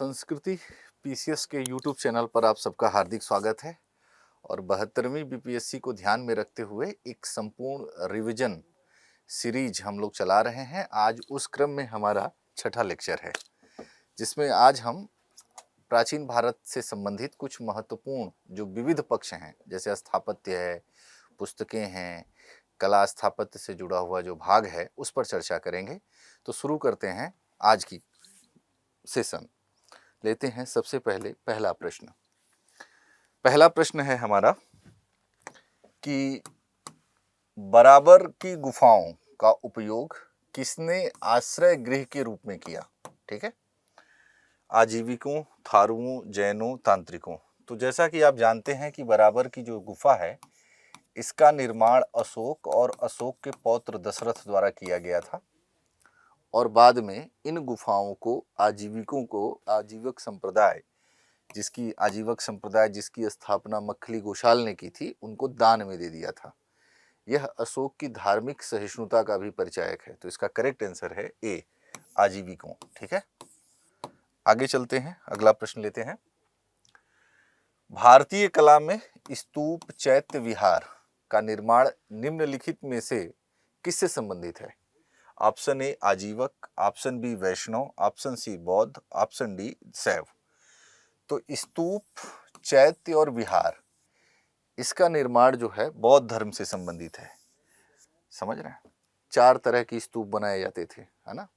संस्कृति पीसीएस के YouTube channel पर आप सबका हार्दिक स्वागत है। और 72वीं बीपीएससी को ध्यान में रखते हुए एक संपूर्ण रिवीजन सीरीज हम लोग चला रहे हैं। आज उस क्रम में हमारा छठा लेक्चर है, जिसमें आज हम प्राचीन भारत से संबंधित कुछ महत्वपूर्ण जो विविध पक्ष हैं, जैसे स्थापत्य है, पुस्तकें हैं, कला स्थापत्य से जुड़ा हुआ जो भाग है, उस पर चर्चा करेंगे। तो शुरू करते हैं आज की सेशन। लेते हैं सबसे पहले पहला प्रश्न है हमारा कि बराबर की गुफाओं का उपयोग किसने आश्रय गृह के रूप में किया। ठीक है, आजीविकों, थारुओं, जैनों, तांत्रिकों। तो जैसा कि आप जानते हैं कि बराबर की जो गुफा है, इसका निर्माण अशोक और अशोक के पौत्र दशरथ द्वारा किया गया था। और बाद में इन गुफाओं को आजीवक संप्रदाय जिसकी स्थापना मक्खली गोशाल ने की थी, उनको दान में दे दिया था। यह अशोक की धार्मिक सहिष्णुता का भी परिचायक है। तो इसका करेक्ट आंसर है ए, आजीविकों। ठीक है, आगे चलते हैं, अगला प्रश्न लेते हैं। भारतीय कला में स्तूप, चैत्य, विहार का निर्माण निम्नलिखित में से किससे संबंधित है। Option A Ajivika, option B Vaishnava, option C Bauddha, option D शैव। तो स्तूप, चैत्य और विहार, इसका निर्माण जो है बौद्ध धर्म से संबंधित है। समझ रहे हैं, 4 तरह की स्तूप बनाए जाते थे, है ना।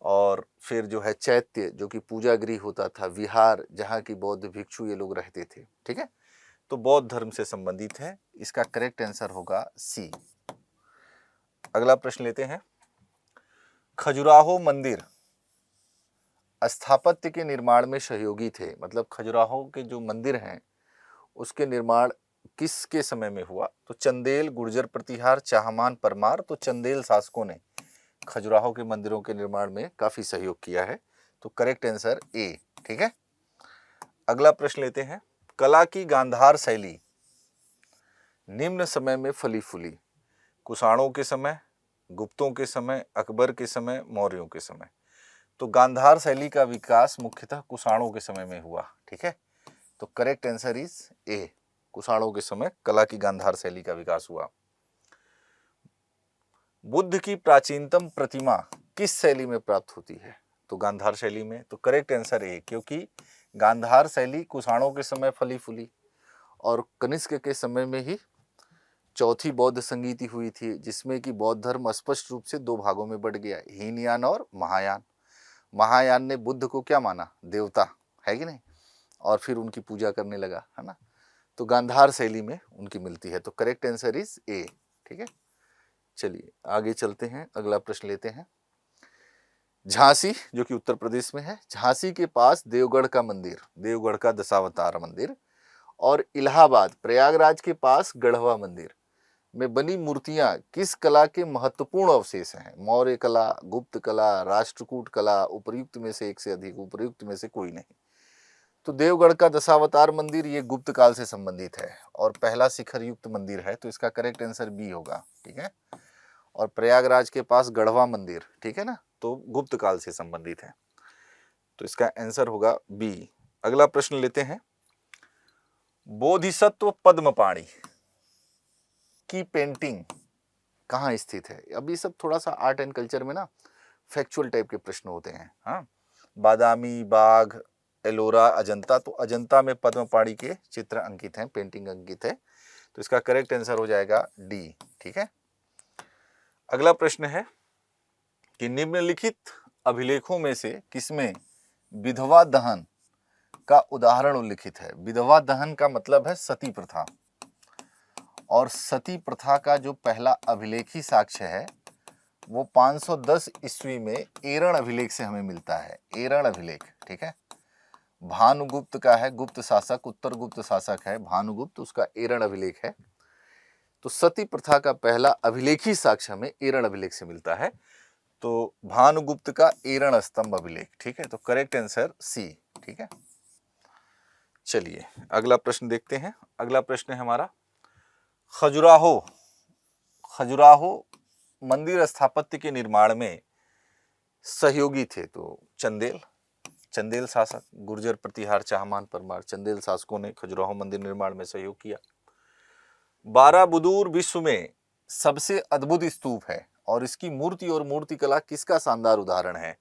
और फिर जो है चैत्य, जो कि पूजा गृह होता था, विहार जहाँ की बौद्ध भिक्षु ये लोग रहते थे। ठीक है, तो बौद्ध धर्म से संबंधित है। इसका करेक्ट आंसर होगा सी। अगला प्रश्न लेते हैं। खजुराहो मंदिर स्थापत्य के निर्माण में सहयोगी थे। मतलब खजुराहो के जो मंदिर हैं, उसके निर्माण किसके समय में हुआ। तो चंदेल, गुर्जर प्रतिहार, चाहमान, परमार। तो चंदेल शासकों ने खजुराहो के मंदिरों के निर्माण में काफी सहयोग किया है। तो करेक्ट आंसर ए। ठीक है, अगला प्रश्न लेते हैं। कला की गांधार शैली निम्न समय में फली फूली। कुषाणों के समय, गुप्तों के समय, अकबर के समय, मौर्यों के समय। तो गांधार शैली का विकास मुख्यतः कुषाणों के समय में हुआ। ठीक है, तो करेक्ट आंसर इज ए, कुषाणों के समय कला की गांधार शैली का विकास हुआ। बुद्ध की प्राचीनतम प्रतिमा किस शैली में प्राप्त होती है। तो गांधार शैली में। तो करेक्ट आंसर ए, क्योंकि गांधार शैली कुषाणों के समय फली फूली और कनिष्क के समय में ही चौथी बौद्ध संगीति हुई थी, जिसमें कि बौद्ध धर्म स्पष्ट रूप से 2 भागों में बढ़ गया, हीनयान और महायान। महायान ने बुद्ध को क्या माना, देवता, है कि नहीं, और फिर उनकी पूजा करने लगा, है ना। तो गांधार शैली में उनकी मिलती है। तो करेक्ट आंसर इज ए। ठीक है, चलिए आगे चलते हैं, अगला प्रश्न लेते हैं। झांसी, जो कि उत्तर प्रदेश में है, झांसी के पास देवगढ़ का मंदिर, देवगढ़ का दशावतार मंदिर, और इलाहाबाद प्रयागराज के पास गढ़वा मंदिर में बनी मूर्तियां किस कला के महत्वपूर्ण अवशेष हैं। मौर्य कला, गुप्त कला, राष्ट्रकूट कला, उपर्युक्त में से एक से अधिक, उपर्युक्त में से कोई नहीं। तो देवगढ़ का दशावतार मंदिर ये गुप्त काल से संबंधित है और पहला शिखर युक्त मंदिर है। तो इसका करेक्ट आंसर बी होगा। ठीक है, और प्रयागराज के पास गढ़वा मंदिर, ठीक है ना, तो गुप्त काल से संबंधित है। तो इसका आंसर होगा बी। अगला प्रश्न लेते हैं। बोधिसत्व पद्मपाणि की पेंटिंग कहाँ स्थित है। अभी सब थोड़ा सा आर्ट एंड कल्चर में ना फैक्चुअल टाइप के प्रश्न होते हैं। हाँ, बादामी, बाघ, एलोरा, अजंता। तो अजंता में पद्मपाणि के चित्र अंकित हैं, पेंटिंग अंकित है। तो इसका करेक्ट आंसर हो जाएगा डी। ठीक है, अगला प्रश्न है कि निम्नलिखित अभिलेखों में से किसमें विधवा दहन का उदाहरण उल्लिखित है। विधवा दहन का मतलब है सती प्रथा, और सती प्रथा का जो पहला अभिलेखी साक्ष्य है वो 510 ईस्वी में एरण अभिलेख से हमें मिलता है। एरण अभिलेख, ठीक है, भानुगुप्त का है, गुप्त शासक, उत्तर गुप्त शासक है भानुगुप्त, उसका एरण अभिलेख है। तो सती प्रथा का पहला अभिलेखी साक्ष्य हमें एरण अभिलेख से मिलता है। तो भानुगुप्त का एरण स्तंभ अभिलेख। ठीक है, तो करेक्ट आंसर सी। ठीक है, चलिए अगला प्रश्न देखते हैं। अगला प्रश्न है हमारा, खजुराहो मंदिर स्थापत्य के निर्माण में सहयोगी थे। तो चंदेल, चंदेल शासक, गुर्जर प्रतिहार चाहमान परमार, चंदेल शासकों ने खजुराहो मंदिर निर्माण में सहयोग किया। बाराबुदूर विश्व में सबसे अद्भुत स्तूप है और इसकी मूर्ति और मूर्तिकला किसका शानदार उदाहरण है?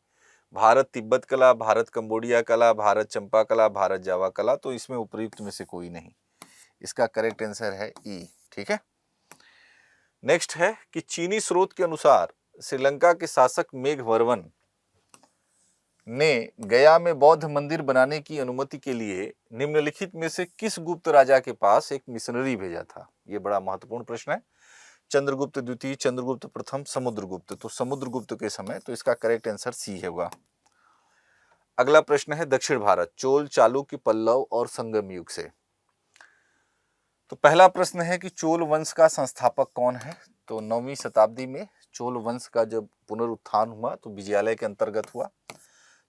भारत तिब्बत कला, भारत कंबोडिया कला, भारत चंपा कला, भारत जावा कला। तो इसमें उपयुक्त में से कोई नहीं, इसका करेक्ट आंसर है ई। ठीक है। नेक्स्ट है कि चीनी स्रोत के अनुसार श्रीलंका के शासक मेघवर्मन ने गया में बौद्ध मंदिर बनाने की अनुमति के लिए निम्नलिखित में से किस गुप्त राजा के पास एक मिशनरी भेजा था? यह बड़ा महत्वपूर्ण प्रश्न है। चंद्रगुप्त द्वितीय, चंद्रगुप्त प्रथम, समुद्रगुप्त। तो समुद्रगुप्त के समय, तो इसका करेक्ट आंसर सी होगा। अगला प्रश्न है दक्षिण भारत, चोल, चालुक्य, पल्लव और संगम युग से। तो पहला प्रश्न है कि चोल वंश का संस्थापक कौन है? तो 9वीं शताब्दी में चोल वंश का जब पुनरुत्थान हुआ तो विजयालय के अंतर्गत हुआ।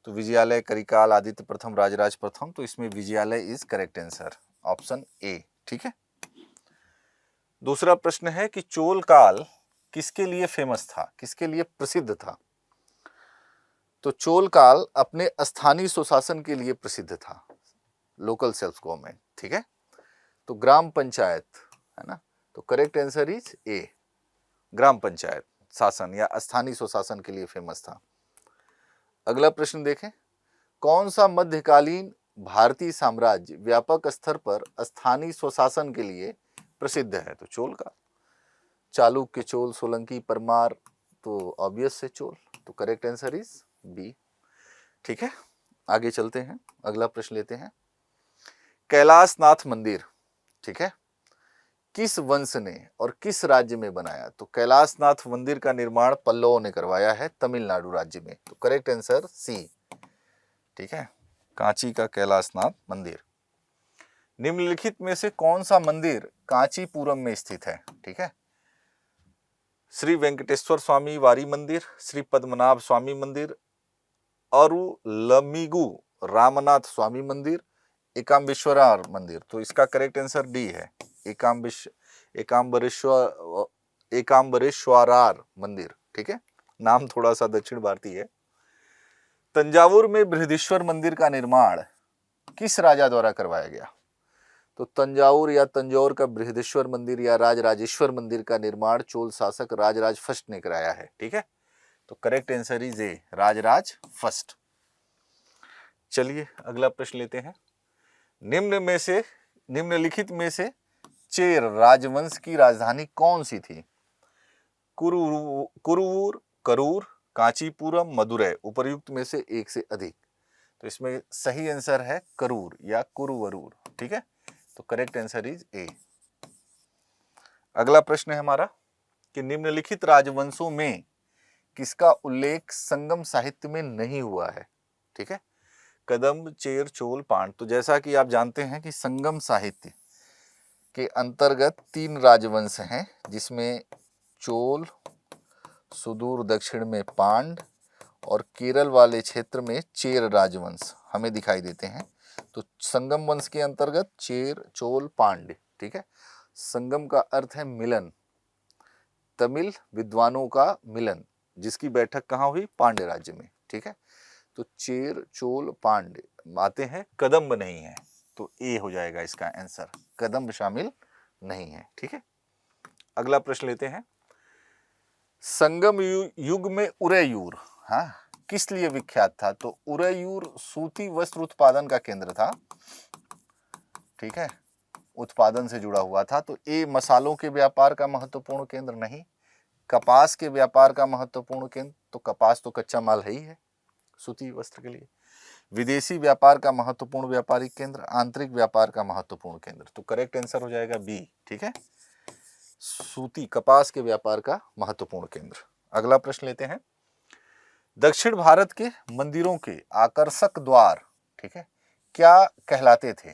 तो विजयालय, करिकाल, आदित्य प्रथम, राजराज प्रथम। तो इसमें Vijayalaya is correct answer, option A. ठीक है। दूसरा प्रश्न है कि चोल काल किसके लिए फेमस था, किसके लिए प्रसिद्ध था? तो चोल काल अपने स्थानीय सुशासन के लिए प्रसिद्ध था, लोकल सेल्फ गवर्नमेंट। ठीक है। तो ग्राम पंचायत है ना, तो करेक्ट आंसर इज ए, ग्राम पंचायत शासन या स्थानीय सुशासन के लिए फेमस था। अगला प्रश्न देखें, कौन सा मध्यकालीन भारतीय साम्राज्य व्यापक स्तर पर स्थानीय स्वशासन के लिए प्रसिद्ध है? तो चोल का, चालुक्य, चोल, सोलंकी, परमार। तो ऑब्वियस से चोल, तो करेक्ट आंसर इज बी। ठीक है। आगे चलते हैं, अगला प्रश्न लेते हैं। कैलाशनाथ मंदिर, ठीक है, किस वंश ने और किस राज्य में बनाया? तो कैलाशनाथ मंदिर का निर्माण पल्लवों ने करवाया है, तमिलनाडु राज्य में। तो करेक्ट आंसर सी। ठीक है, कांची का कैलाशनाथ मंदिर। निम्नलिखित में से कौन सा मंदिर कांचीपुरम में स्थित है? ठीक है, श्री वेंकटेश्वर स्वामी वारी मंदिर, श्री पद्मनाभ स्वामी मंदिर, अरुलमिगु रामनाथ स्वामी मंदिर, एकाम्बेश्वरार मंदिर। तो इसका करेक्ट आंसर डी है, एकाम्बरेश्वरार मंदिर। ठीक है, नाम थोड़ा सा दक्षिण भारतीय है। तंजावुर में बृहदीश्वर मंदिर का निर्माण किस राजा द्वारा करवाया गया? तो तंजावुर या तंजौर का बृहदीश्वर मंदिर या राजराजेश्वर मंदिर का निर्माण चोल शासक राजराज फर्स्ट ने कराया है। ठीक है, तो correct answer is a, Rajaraja first. चलिए अगला प्रश्न लेते हैं। निम्नलिखित में से चेर राजवंश की राजधानी कौन सी थी? कुरुवूर, करूर, कांचीपुरम, मदुरै। उपर्युक्त में से एक से अधिक। तो इसमें सही आंसर है करूर या कुरुवरूर। ठीक है, तो करेक्ट आंसर इज ए। अगला प्रश्न है हमारा कि निम्नलिखित राजवंशों में किसका उल्लेख संगम साहित्य में नहीं हुआ है? ठीक है, कदम्ब, चेर, चोल, पांड। तो जैसा कि आप जानते हैं कि संगम साहित्य के अंतर्गत 3 राजवंश हैं, जिसमें चोल, सुदूर दक्षिण में पांड और केरल वाले क्षेत्र में चेर राजवंश हमें दिखाई देते हैं। तो संगम वंश के अंतर्गत चेर, चोल, पांड्य। ठीक है, संगम का अर्थ है मिलन, तमिल विद्वानों का मिलन, जिसकी बैठक कहाँ हुई? पांड्य राज्य में। ठीक है, तो चेर, चोल, पांड्य आते हैं, कदम्ब नहीं है। तो ए हो जाएगा इसका आंसर, कदम्ब शामिल नहीं है। ठीक है, अगला प्रश्न लेते हैं। संगम युग में उरैयूर किस लिए विख्यात था? तो उरैयूर सूती वस्त्र उत्पादन का केंद्र था। ठीक है, उत्पादन से जुड़ा हुआ था। तो ए, मसालों के व्यापार का महत्वपूर्ण केंद्र नहीं, कपास के व्यापार का महत्वपूर्ण केंद्र। तो कपास तो कच्चा माल है ही है सूती वस्त्र के लिए। विदेशी व्यापार का महत्वपूर्ण व्यापारिक केंद्र, आंतरिक व्यापार का महत्वपूर्ण केंद्र। तो करेक्ट आंसर हो जाएगा बी। ठीक है, सूती कपास के व्यापार का महत्वपूर्ण केंद्र। अगला प्रश्न लेते हैं। दक्षिण भारत के मंदिरों के आकर्षक द्वार, ठीक है, क्या कहलाते थे?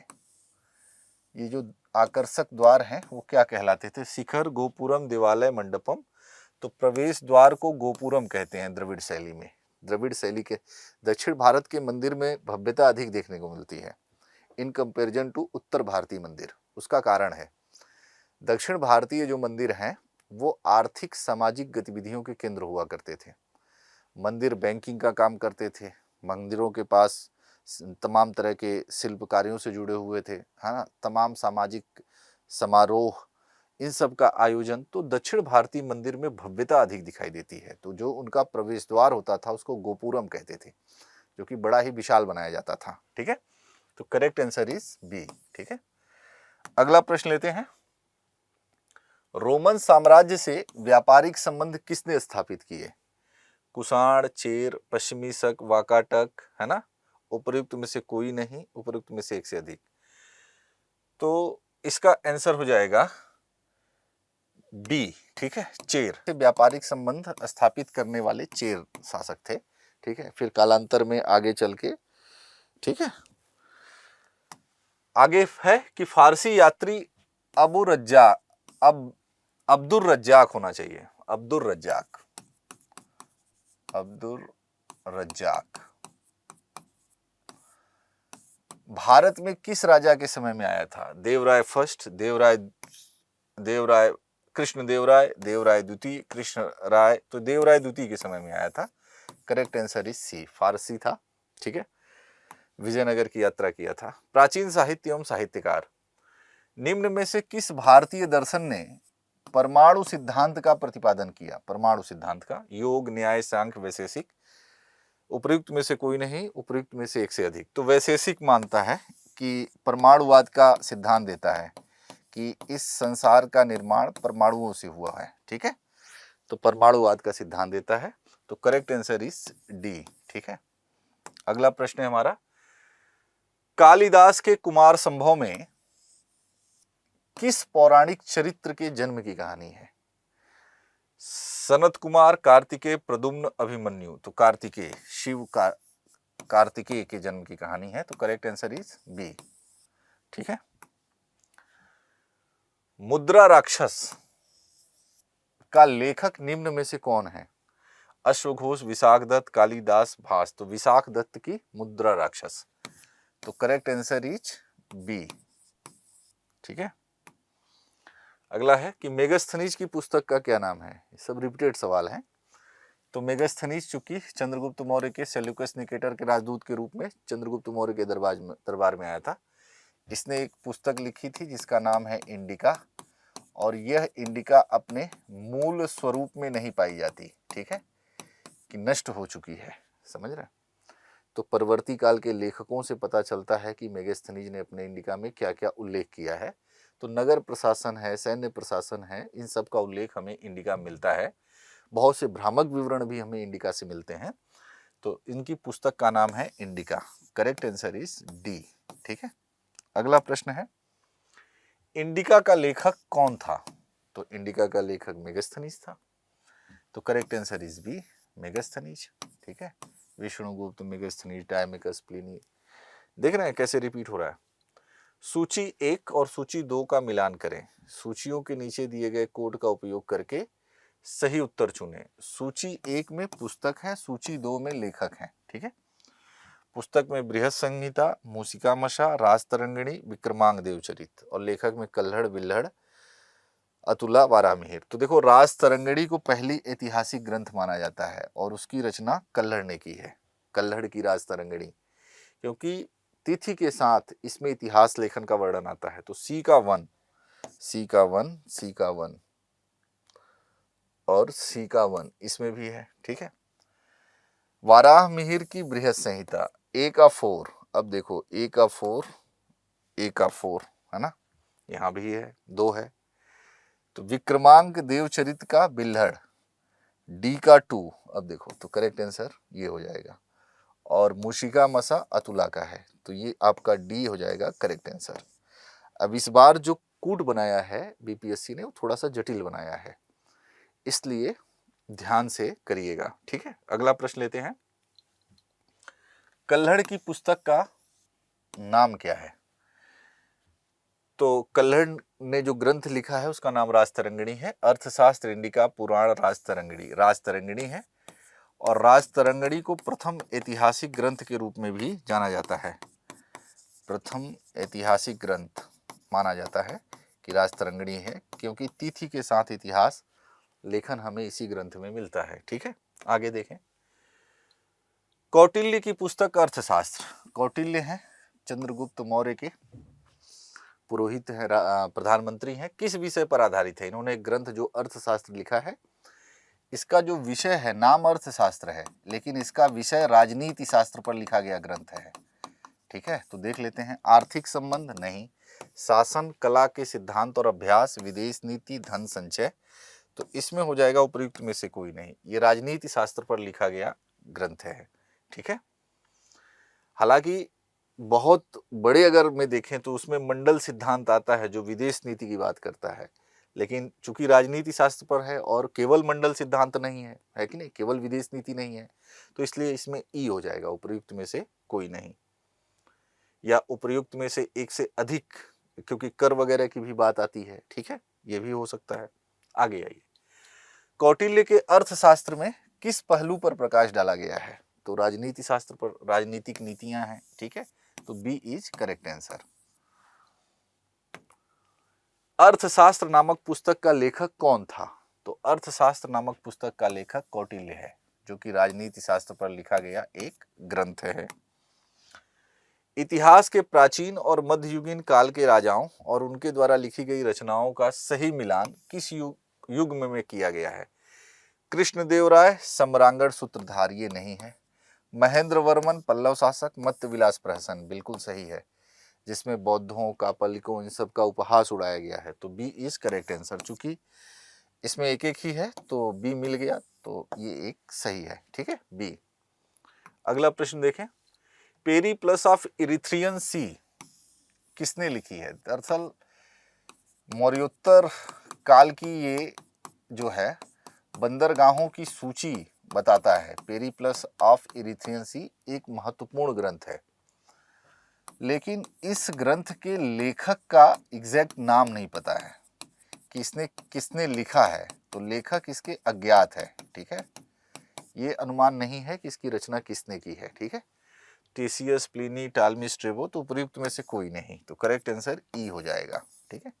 ये जो आकर्षक द्वार हैं वो क्या कहलाते थे? शिखर, गोपुरम, देवालय, मंडपम। तो प्रवेश द्वार को गोपुरम कहते हैं द्रविड़ शैली में। द्रविड़ शैली के दक्षिण भारत के मंदिर में भव्यता अधिक देखने को मिलती है इन कंपैरिजन टू उत्तर भारतीय मंदिर। उसका कारण है, दक्षिण भारतीय जो मंदिर हैं वो आर्थिक सामाजिक गतिविधियों के केंद्र हुआ करते थे। मंदिर बैंकिंग का काम करते थे, मंदिरों के पास तमाम तरह के शिल्प कार्यों से जुड़े हुए थे, है ना, तमाम सामाजिक समारोह, इन सब का आयोजन। तो दक्षिण भारतीय मंदिर में भव्यता अधिक दिखाई देती है। तो जो उनका प्रवेश द्वार होता था उसको गोपुरम कहते थे, जो कि बड़ा ही विशाल बनाया जाता था। ठीक है, तो करेक्ट आंसर इज बी। ठीक है, अगला प्रश्न लेते हैं। रोमन साम्राज्य से व्यापारिक संबंध किसने स्थापित किए? कुषाण, चेर, पश्चिमी शक, वाकाटक, है ना, उपयुक्त में से कोई नहीं, उपयुक्त में से एक से अधिक। तो इसका आंसर हो जाएगा बी। ठीक है, चेर। व्यापारिक संबंध स्थापित करने वाले चेर शासक थे। ठीक है, फिर कालांतर में आगे चल के, ठीक है, आगे है कि फारसी यात्री अब्दुर रज्जाक होना चाहिए। अब्दुर रज्जाक, अब्दुर रज्जाक भारत में किस राजा के समय में आया था? देवराय फर्स्ट, देवराय कृष्ण देवराय, देवराय द्वितीय, कृष्ण राय। तो देवराय द्वितीय के समय में आया था। करेक्ट आंसर इज सी, फारसी था। ठीक है, विजयनगर की यात्रा किया था। प्राचीन साहित्य एवं साहित्यकार, निम्न में से किस भारतीय दर्शन ने परमाणु सिद्धांत का प्रतिपादन किया? परमाणु सिद्धांत का, योग, न्याय, सांख्य, वैशेषिक। उपयुक्त में से कोई नहीं, उपयुक्त में से एक से अधिक। तो वैशेषिक मानता है कि परमाणुवाद का सिद्धांत देता है कि इस संसार का निर्माण परमाणुओं से हुआ है। ठीक है, तो परमाणुवाद का सिद्धांत देता है। तो करेक्ट आंसर इज डी। ठीक है, अगला प्रश्न है हमारा, कालिदास के कुमार संभव में किस पौराणिक चरित्र के जन्म की कहानी है? सनत कुमार, कार्तिकेय, प्रद्युम्न, अभिमन्यु। तो कार्तिकेय, शिव का कार्तिकेय के जन्म की कहानी है। तो करेक्ट आंसर इज बी। ठीक है, मुद्रा राक्षस का लेखक निम्न में से कौन है? अश्वघोष, विशाख दत्त, कालिदास, भास। तो विशाख दत्त की मुद्रा राक्षस। तो करेक्ट आंसर इज बी। ठीक है, अगला है कि मेगास्थनीज की पुस्तक का क्या नाम है? सब रिपीटेड सवाल है। तो मेगास्थनीज चूंकि चंद्रगुप्त मौर्य के सेल्यूकस निकेटर के राजदूत के रूप में चंद्रगुप्त मौर्य के दरबार में आया था। इसने एक पुस्तक लिखी थी जिसका नाम है इंडिका, और यह इंडिका अपने मूल स्वरूप में नहीं पाई जाती। ठीक है, कि नष्ट हो चुकी है, समझ रहे? तो परवर्ती काल के लेखकों से पता चलता है कि मेगास्थनीज ने अपने इंडिका में क्या क्या उल्लेख किया है। तो नगर प्रशासन है, सैन्य प्रशासन है, इन सब का उल्लेख हमें इंडिका में मिलता है। बहुत से भ्रामक विवरण भी हमें इंडिका से मिलते हैं। तो इनकी पुस्तक का नाम है indica. Correct answer is D. ठीक है, अगला प्रश्न है, इंडिका का लेखक कौन था? तो इंडिका का लेखक मेगास्थनीज था। तो correct answer is B, Megasthenes. ठीक है, विष्णुगुप्त, मेगास्थनीज, टाइमेकस, प्लिनी। देख रहे हैं कैसे रिपीट हो रहा है। सूची 1 और सूची 2 का मिलान करें। सूचियों के नीचे दिए गए कोड का उपयोग करके सही उत्तर चुनें। सूची 1 में पुस्तक है, सूची 2 में लेखक है। ठीक है, पुस्तक में बृहत संहिता, मूषिकामशा, राजतरंगिणी, विक्रमांग देवचरित, और लेखक में कल्हड़, बिल्हड़, अतुला, वारामिहिर। तो देखो, राजतरंगिणी को पहली ऐतिहासिक ग्रंथ माना जाता है और उसकी रचना कल्हड़ ने की है। कल्हड़ की राजतरंगिणी, क्योंकि तिथि के साथ इसमें इतिहास लेखन का वर्णन आता है। तो सी का वन और सी का वन इसमें भी है। ठीक है, वाराह मिहिर की बृहत संहिता, ए का 4। अब देखो, ए का 4 है ना, यहां भी है, 2 है। तो विक्रमांक देवचरित का बिल्हड़, डी का 2। अब देखो, तो करेक्ट आंसर ये हो जाएगा। और मूषिका मसा अतुला का है, तो ये आपका डी हो जाएगा करेक्ट आंसर। अब इस बार जो कूट बनाया है बीपीएससी ने, वो थोड़ा सा जटिल बनाया है, इसलिए ध्यान से करिएगा। ठीक है, अगला प्रश्न लेते हैं, कल्हड़ की पुस्तक का नाम क्या है? तो कल्हड़ ने जो ग्रंथ लिखा है उसका नाम राजतरंगिणी है। अर्थशास्त्र इंडिका, पुराण राजतरंगिणी है। और राजतरंगिणी को प्रथम ऐतिहासिक ग्रंथ के रूप में भी जाना जाता है। प्रथम ऐतिहासिक ग्रंथ माना जाता है कि राजतरंगिणी है, क्योंकि तिथि के साथ इतिहास लेखन हमें इसी ग्रंथ में मिलता है। ठीक है, आगे देखें, कौटिल्य की पुस्तक अर्थशास्त्र। कौटिल्य हैं चंद्रगुप्त मौर्य के पुरोहित हैं, प्रधानमंत्री हैं। किस विषय पर आधारित है? इन्होंने एक ग्रंथ जो अर्थशास्त्र लिखा है, इसका जो विषय है, नाम अर्थशास्त्र है लेकिन इसका विषय राजनीति शास्त्र पर लिखा गया ग्रंथ है। ठीक है, तो देख लेते हैं। आर्थिक संबंध नहीं, शासन, कला के सिद्धांत और अभ्यास, विदेश नीति, धन संचय, तो इसमें हो जाएगा उपयुक्त में से कोई नहीं। ये राजनीति शास्त्र पर लिखा गया ग्रंथ है। ठीक है, हालांकि बहुत बड़े अगर में देखें तो उसमें मंडल सिद्धांत आता है जो विदेश नीति की बात करता है, लेकिन चूंकि राजनीति शास्त्र पर है और केवल मंडल सिद्धांत नहीं है कि नहीं, केवल विदेश नीति नहीं है, तो इसलिए इसमें ई हो जाएगा, उपयुक्त में से कोई नहीं, या उपयुक्त में से एक से अधिक, क्योंकि कर वगैरह की भी बात आती है। ठीक है, ये भी हो सकता है। आगे आइए, कौटिल्य के अर्थशास्त्र में किस पहलू पर प्रकाश डाला गया है? तो राजनीति शास्त्र पर, राजनीतिक नीतियां हैं। ठीक है, तो बी इज करेक्ट आंसर। अर्थशास्त्र नामक पुस्तक का लेखक कौन था? तो अर्थशास्त्र नामक पुस्तक का लेखक कौटिल्य है, जो कि राजनीति शास्त्र पर लिखा गया एक ग्रंथ है। इतिहास के प्राचीन और मध्ययुगीन काल के राजाओं और उनके द्वारा लिखी गई रचनाओं का सही मिलान किस युग में किया गया है? कृष्णदेव राय, सम्रांगण सूत्रधार, ये नहीं है। महेंद्र वर्मन पल्लव शासक, मत्स्य विलास प्रहसन, बिल्कुल सही है, जिसमें बौद्धों का, पल्लिकों, इन सब का उपहास उड़ाया गया है। तो बी इज करेक्ट आंसर। चूंकि इसमें एक एक ही है तो बी मिल गया, तो ये एक सही है। ठीक है, बी। अगला प्रश्न देखें, पेरिप्लस ऑफ इरिथ्रियन सी किसने लिखी है? दरअसल मौर्योत्तर काल की ये जो है बंदरगाहों की सूची बताता है। पेरिप्लस ऑफ इरिथ्रियन सी एक महत्वपूर्ण ग्रंथ है, लेकिन इस ग्रंथ के लेखक का एग्जैक्ट नाम नहीं पता है कि इसने किसने लिखा है, तो लेखक इसके अज्ञात है। ठीक है, ये अनुमान नहीं है कि इसकी रचना किसने की है। ठीक है, टेसियस, प्लिनी, टालमी, स्ट्रेबो, तो उपयुक्त में से कोई नहीं, तो करेक्ट आंसर ई हो जाएगा। ठीक है,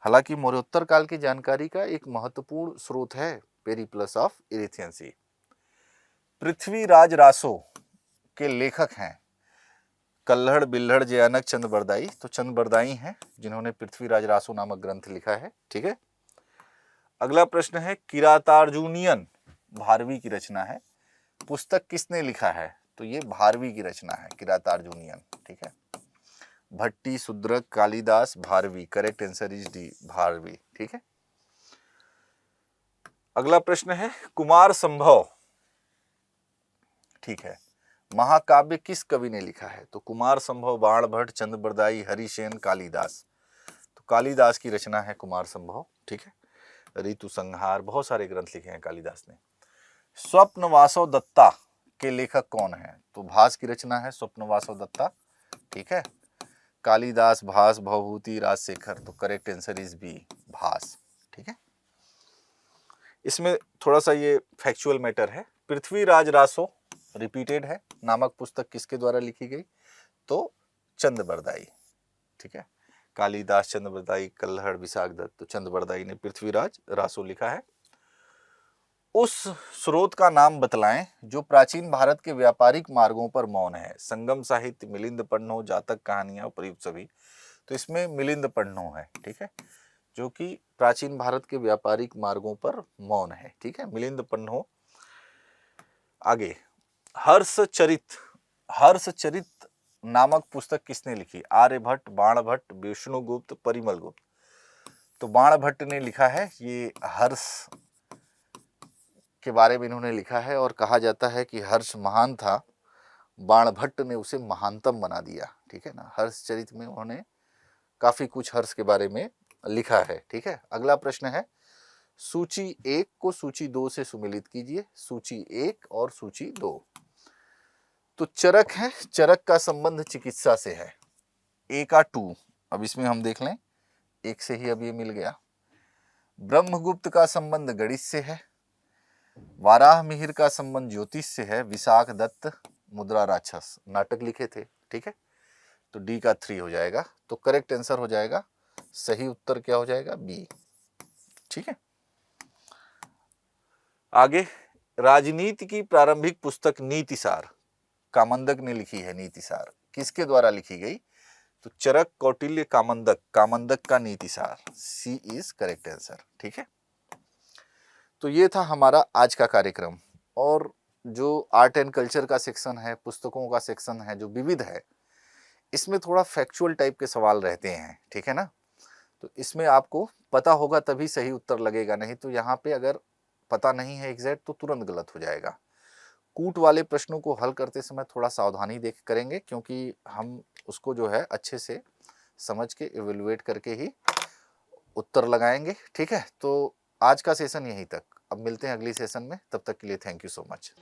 हालांकि मौर्योत्तर काल की जानकारी का एक महत्वपूर्ण स्रोत है पेरिप्लस ऑफ इरिथ्रियन सी। पृथ्वीराज रासो के लेखक हैं कल्हड़, बिल्हड़, जयानक, चंद्रबरदाई, तो चंद्रबरदाई हैं जिन्होंने पृथ्वीराज रासो नामक ग्रंथ लिखा है। ठीक है, अगला प्रश्न है, किरातार्जुनीयन भारवी की रचना है, पुस्तक किसने लिखा है? तो ये भारवी की रचना है, किरातार्जुनीयन। ठीक है, Bhatti, Shudraka, Kalidas, Bharavi, correct answer is D, Bharavi. ठीक है, अगला प्रश्न है, कुमार संभव, ठीक है, महाकाव्य किस कवि ने लिखा है? तो कुमार संभव, बाणभट्ट, चंद्रबरदाई, हरिसेन, कालिदास, तो कालिदास की रचना है कुमार संभव। ठीक है, ऋतु संहार, बहुत सारे ग्रंथ लिखे हैं कालिदास ने। स्वप्नवासव दत्ता के लेखक कौन है? तो भास की रचना है स्वप्नवासव दत्ता। ठीक है, कालिदास, भास, भवभूति, राजशेखर, तो करेक्ट आंसर इज बी, भास। ठीक है, इसमें थोड़ा सा ये फैक्चुअल मैटर है। पृथ्वीराज रासो रिपीटेड है नामक पुस्तक किसके द्वारा लिखी गई? तो चंद्रबरदाई। ठीक है, कालिदास, चंद्रबरदाई, कल्हड़, विशाख दत्त, तो चंद्रबरदाई ने पृथ्वीराज रासो लिखा है। उस स्रोत का नाम बतलाएं जो प्राचीन भारत के व्यापारिक मार्गों पर मौन है। संगम साहित्य, मिलिंद पन्नो, जातक कहानियां, प्रयुक्त सभी, तो इसमें मिलिंद पन्नो है। ठीक है, जो कि प्राचीन भारत के व्यापारिक मार्गों पर मौन है। ठीक है, मिलिंद पन्नो। आगे, हर्षचरित नामक पुस्तक किसने लिखी? आर्यभट्ट, बाणभट्ट, विष्णुगुप्त, परिमलगुप्त, तो बाणभट्ट ने लिखा है। ये हर्ष के बारे में इन्होंने लिखा है और कहा जाता है कि हर्ष महान था, बाणभट्ट ने उसे महानतम बना दिया। ठीक है ना, हर्षचरित में उन्होंने काफी कुछ हर्ष के बारे में लिखा है। ठीक है, अगला प्रश्न है, सूची 1 को सूची 2 से सुमेलित कीजिए। सूची 1 और सूची 2, तो चरक है, चरक का संबंध चिकित्सा से है। ए का 2, अब इसमें हम देख लें, एक से ही अब ये मिल गया। ब्रह्मगुप्त का संबंध गणित से है। वाराह मिहिर का संबंध ज्योतिष से है। विशाख दत्त मुद्रा राक्षस नाटक लिखे थे। ठीक है, तो डी का 3 हो जाएगा, तो करेक्ट आंसर हो जाएगा, सही उत्तर क्या हो जाएगा? बी। ठीक है, आगे, राजनीति की प्रारंभिक पुस्तक नीतिसार कामंदक ने लिखी है नीति सार, किसके द्वारा लिखी गई? तो चरक कौटिल्य कामंदक, कामंदक का नीति सार, सी इज करेक्ट आंसर। ठीक है, तो ये था हमारा आज का कार्यक्रम। और जो आर्ट एंड कल्चर का सेक्शन है, पुस्तकों का सेक्शन है जो विविध है, इसमें थोड़ा फैक्चुअल टाइप के सवाल रहते हैं, ठीक है ना। तो इसमें आपको पता होगा तभी सही उत्तर लगेगा, नहीं तो यहाँ पे अगर पता नहीं है एग्जैक्ट तो तुरंत गलत हो जाएगा। कूट वाले प्रश्नों को हल करते समय थोड़ा सावधानी देख करेंगे, क्योंकि हम उसको जो है अच्छे से समझ के इवेलुएट करके ही उत्तर लगाएंगे। ठीक है, तो आज का सेशन यहीं तक, अब मिलते हैं अगली सेशन में, तब तक के लिए थैंक यू सो मच।